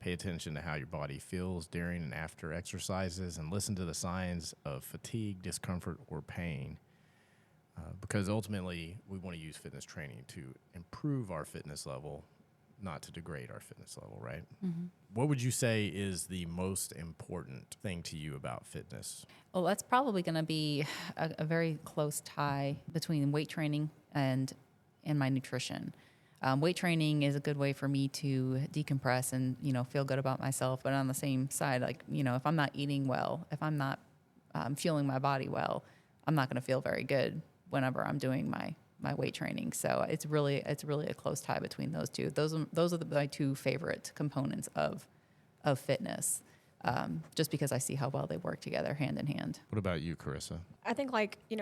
Pay attention to how your body feels during and after exercises, and listen to the signs of fatigue, discomfort, or pain. Because ultimately, we want to use fitness training to improve our fitness level, not to degrade our fitness level, right? Mm-hmm. What would you say is the most important thing to you about fitness? Well, that's probably going to be a very close tie between weight training and my nutrition. Weight training is a good way for me to decompress and, feel good about myself. But on the same side, like, if I'm not eating well, if I'm not fueling my body well, I'm not going to feel very good whenever I'm doing my weight training. So it's really a close tie between those two. Those are my two favorite components of fitness, just because I see how well they work together hand in hand. What about you, Caressa? I think,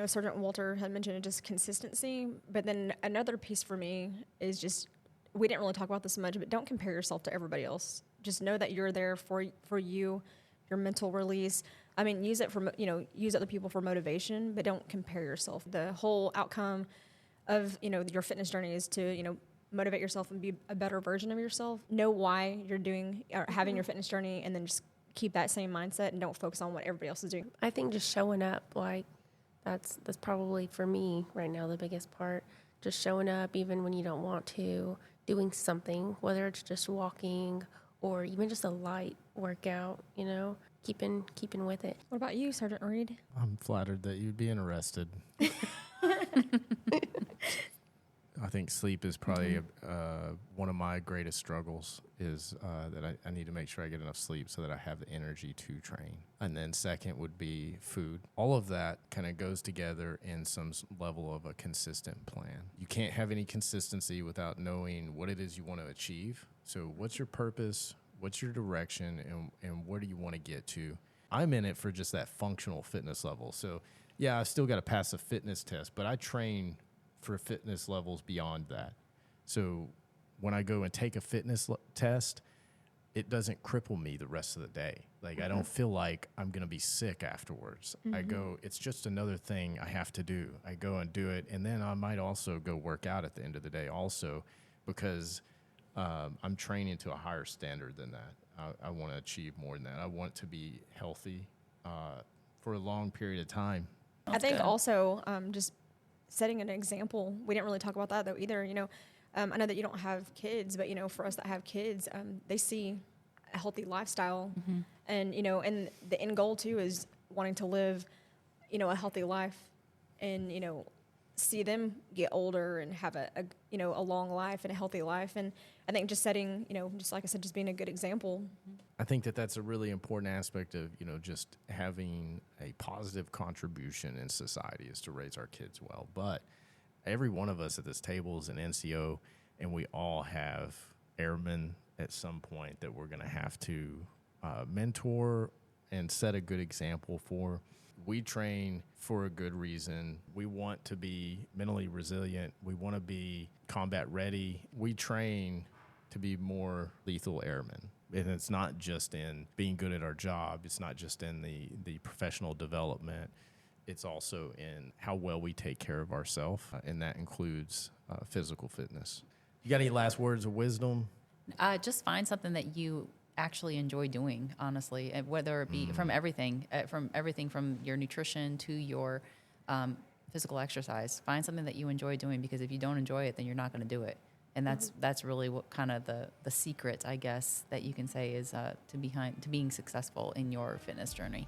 Sergeant Walter had mentioned, just consistency. But then another piece for me is just, we didn't really talk about this much, but don't compare yourself to everybody else. Just know that you're there for you, your mental release. I mean, use it for, use other people for motivation, but don't compare yourself. The whole outcome of, your fitness journey is to, motivate yourself and be a better version of yourself. Know why you're doing or having your fitness journey, and then just keep that same mindset and don't focus on what everybody else is doing. I think just showing up, that's probably for me right now the biggest part. Just showing up even when you don't want to, doing something, whether it's just walking or even just a light workout, keeping with it. What about you, Sergeant Reed? I'm flattered that you'd be interested. I think sleep is probably one of my greatest struggles, is that I need to make sure I get enough sleep so that I have the energy to train. And then second would be food. All of that kind of goes together in some level of a consistent plan. You can't have any consistency without knowing what it is you want to achieve. So what's your purpose? What's your direction? And where do you want to get to? I'm in it for just that functional fitness level. So yeah, I still got to pass a fitness test, but I train for fitness levels beyond that. So when I go and take a fitness test, it doesn't cripple me the rest of the day. Like, I don't feel like I'm going to be sick afterwards. I go, it's just another thing I have to do. I go and do it. And then I might also go work out at the end of the day also, because I'm training to a higher standard than that. I want to achieve more than that. I want to be healthy for a long period of time. I think also just setting an example. We didn't really talk about that though either. I know that you don't have kids, but for us that have kids, they see a healthy lifestyle, and and the end goal too is wanting to live, a healthy life, and see them get older and have a long life and a healthy life. And I think just setting, just like I said, just being a good example. I think that that's a really important aspect of, just having a positive contribution in society, is to raise our kids well. But every one of us at this table is an NCO, and we all have airmen at some point that we're going to have to mentor and set a good example for. We train for a good reason. We want to be mentally resilient. We want to be combat ready. We train to be more lethal airmen. And it's not just in being good at our job. It's not just in the professional development. It's also in how well we take care of ourselves, and that includes physical fitness. You got any last words of wisdom? Just find something that you actually enjoy doing, honestly, and whether it be from everything from your nutrition to your physical exercise. Find something that you enjoy doing, because if you don't enjoy it, then you're not going to do it. And that's really what kind of the secret, I guess, that you can say is to being successful in your fitness journey.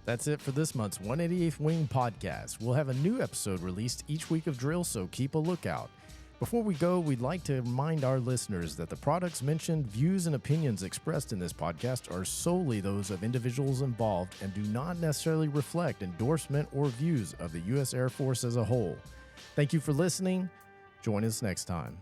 That's it for this month's 188th Wing podcast. We'll have a new episode released each week of drill, so keep a lookout. Before we go, we'd like to remind our listeners that the products mentioned, views, and opinions expressed in this podcast are solely those of individuals involved and do not necessarily reflect endorsement or views of the U.S. Air Force as a whole. Thank you for listening. Join us next time.